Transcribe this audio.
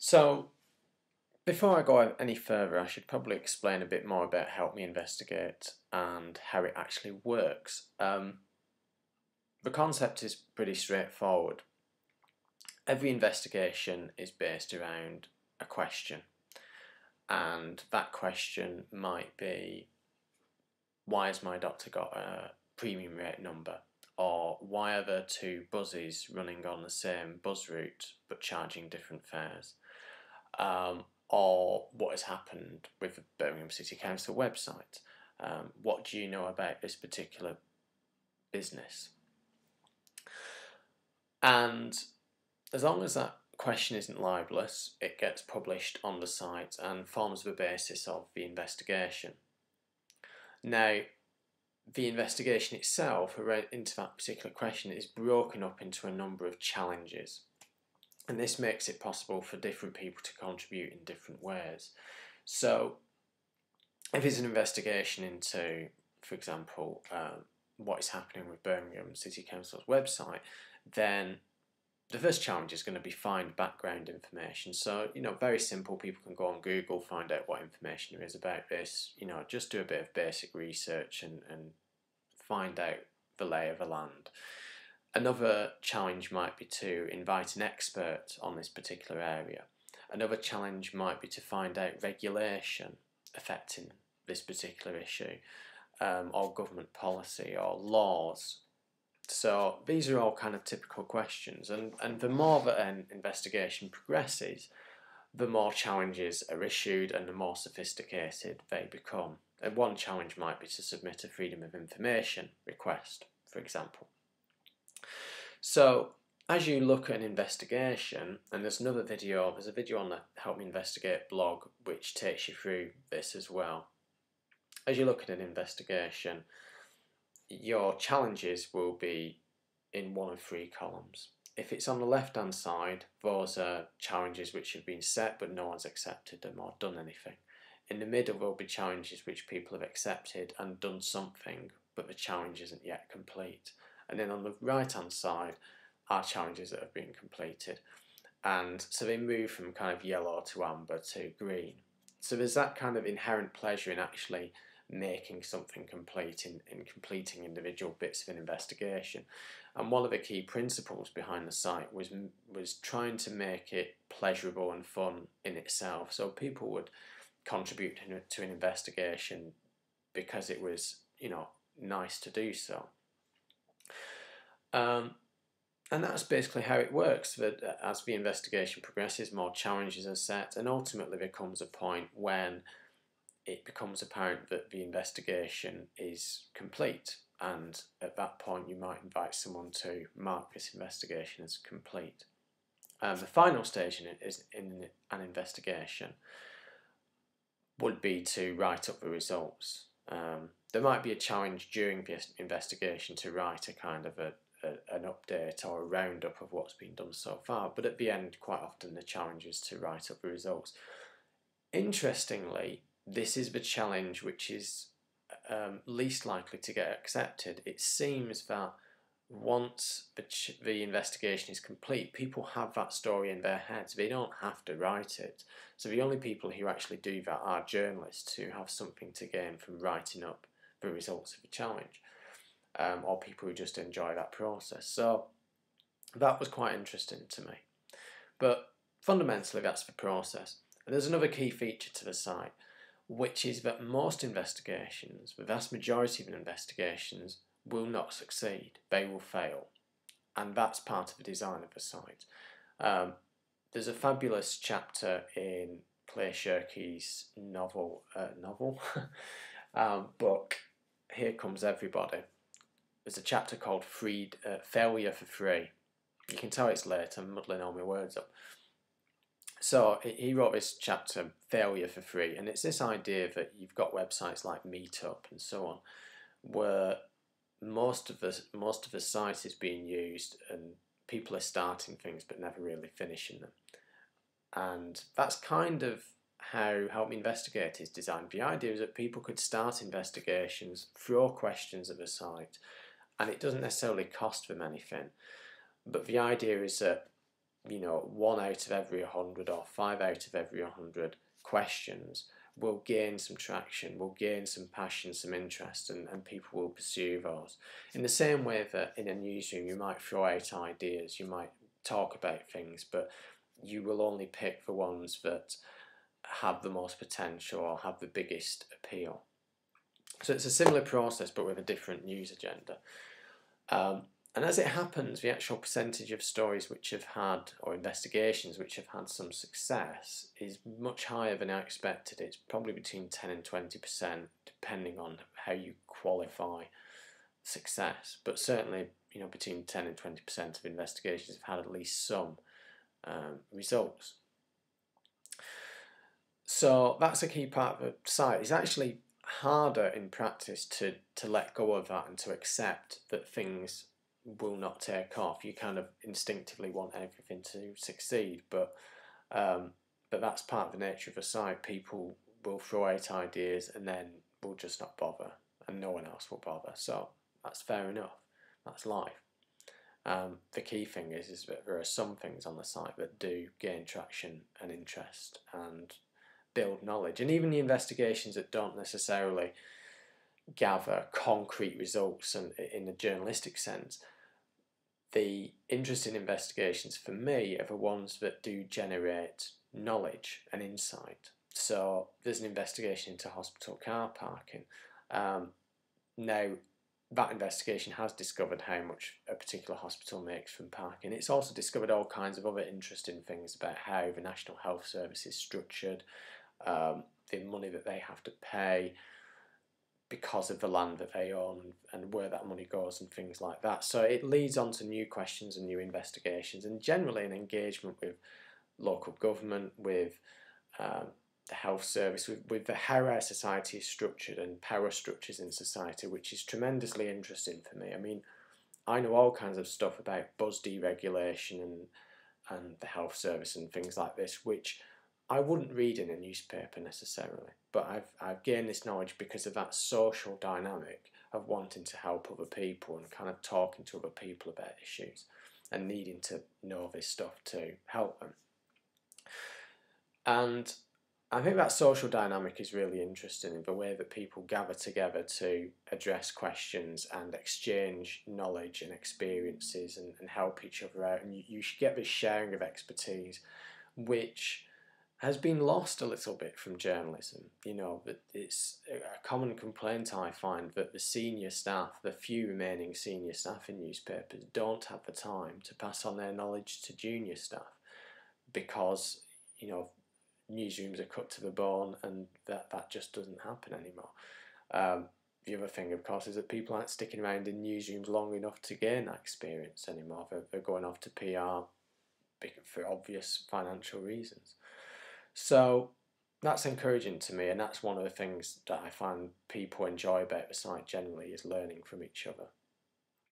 So, before I go any further, I should probably explain a bit more about Help Me Investigate and how it actually works. The concept is pretty straightforward. Every investigation is based around a question, and that question might be, why has my doctor got a premium rate number? Or why are there two buses running on the same bus route but charging different fares? Or what has happened with the Birmingham City Council website. What do you know about this particular business? And as long as that question isn't libelous, it gets published on the site and forms the basis of the investigation. Now, the investigation itself into that particular question is broken up into a number of challenges. And this makes it possible for different people to contribute in different ways. So, if it's an investigation into, for example, what is happening with Birmingham City Council's website, then the first challenge is going to be find background information. So, very simple. People can go on Google, find out what information there is about this. Just do a bit of basic research and find out the lay of the land. Another challenge might be to invite an expert on this particular area. Another challenge might be to find out regulation affecting this particular issue, or government policy or laws. So these are all kind of typical questions, and the more that an investigation progresses, the more challenges are issued and the more sophisticated they become. And one challenge might be to submit a Freedom of Information request, for example. So, as you look at an investigation, and there's a video on the Help Me Investigate blog which takes you through this as well. As you look at an investigation, your challenges will be in one of three columns. If it's on the left hand side, those are challenges which have been set but no one's accepted them or done anything. In the middle, there'll be challenges which people have accepted and done something, but the challenge isn't yet complete. And then on the right hand side are challenges that have been completed. And so they move from kind of yellow to amber to green. So there's that kind of inherent pleasure in actually making something complete, in completing individual bits of an investigation. And one of the key principles behind the site was trying to make it pleasurable and fun in itself. So people would contribute to an investigation because it was, nice to do so. And that's basically how it works, that as the investigation progresses, more challenges are set, and ultimately there comes a point when it becomes apparent that the investigation is complete, and at that point you might invite someone to mark this investigation as complete. The final stage in an investigation would be to write up the results. There might be a challenge during the investigation to write a kind of an update or a roundup of what's been done so far, but at the end quite often the challenge is to write up the results. Interestingly, this is the challenge which is least likely to get accepted. It seems that once the investigation is complete, people have that story in their heads. They don't have to write it. So the only people who actually do that are journalists who have something to gain from writing up the results of the challenge, or people who just enjoy that process. So that was quite interesting to me. But fundamentally, that's the process. And there's another key feature to the site, which is that most investigations, the vast majority of investigations, will not succeed. They will fail. And that's part of the design of the site. There's a fabulous chapter in Clay Shirky's book, Here Comes Everybody. There's a chapter called Failure for Free. You can tell it's late, I'm muddling all my words up. So he wrote this chapter, Failure for Free, and it's this idea that you've got websites like Meetup and so on, where most of the site is being used and people are starting things but never really finishing them. And that's kind of how Help Me Investigate is designed. The idea is that people could start investigations, throw questions at the site, and it doesn't necessarily cost them anything. But the idea is that 1 out of every 100 or 5 out of every 100 questions will gain some traction, will gain some passion, some interest, and people will pursue those. In the same way that in a newsroom you might throw out ideas, you might talk about things, but you will only pick the ones that have the most potential or have the biggest appeal. So it's a similar process but with a different news agenda. And as it happens, the actual percentage of stories which have had, or investigations which have had some success, is much higher than I expected. It's probably between 10 and 20%, depending on how you qualify success. But certainly, between 10 and 20% of investigations have had at least some results. So that's a key part of the site. It's actually harder in practice to let go of that and to accept that things will not take off. You kind of instinctively want everything to succeed, but that's part of the nature of a site. People will throw out ideas and then will just not bother, and no one else will bother. So that's fair enough. That's life. The key thing is that there are some things on the site that do gain traction and interest and build knowledge, and even the investigations that don't necessarily gather concrete results and in a journalistic sense, the interesting investigations for me are the ones that do generate knowledge and insight. So there's an investigation into hospital car parking. Now that investigation has discovered how much a particular hospital makes from parking. It's also discovered all kinds of other interesting things about how the National Health Service is structured, the money that they have to pay because of the land that they own and where that money goes and things like that. So it leads on to new questions and new investigations, and generally an engagement with local government, with the health service, with how our society is structured and power structures in society, which is tremendously interesting for me. I mean, I know all kinds of stuff about buzz deregulation and the health service and things like this, which I wouldn't read in a newspaper necessarily, but I've gained this knowledge because of that social dynamic of wanting to help other people and kind of talking to other people about issues and needing to know this stuff to help them. And I think that social dynamic is really interesting in the way that people gather together to address questions and exchange knowledge and experiences and help each other out. And you should get this sharing of expertise, which has been lost a little bit from journalism. That it's a common complaint I find that the senior staff, the few remaining senior staff in newspapers, don't have the time to pass on their knowledge to junior staff because, newsrooms are cut to the bone and that just doesn't happen anymore. The other thing, of course, is that people aren't sticking around in newsrooms long enough to gain that experience anymore. They're going off to PR for obvious financial reasons. So that's encouraging to me, and that's one of the things that I find people enjoy about the site generally, is learning from each other.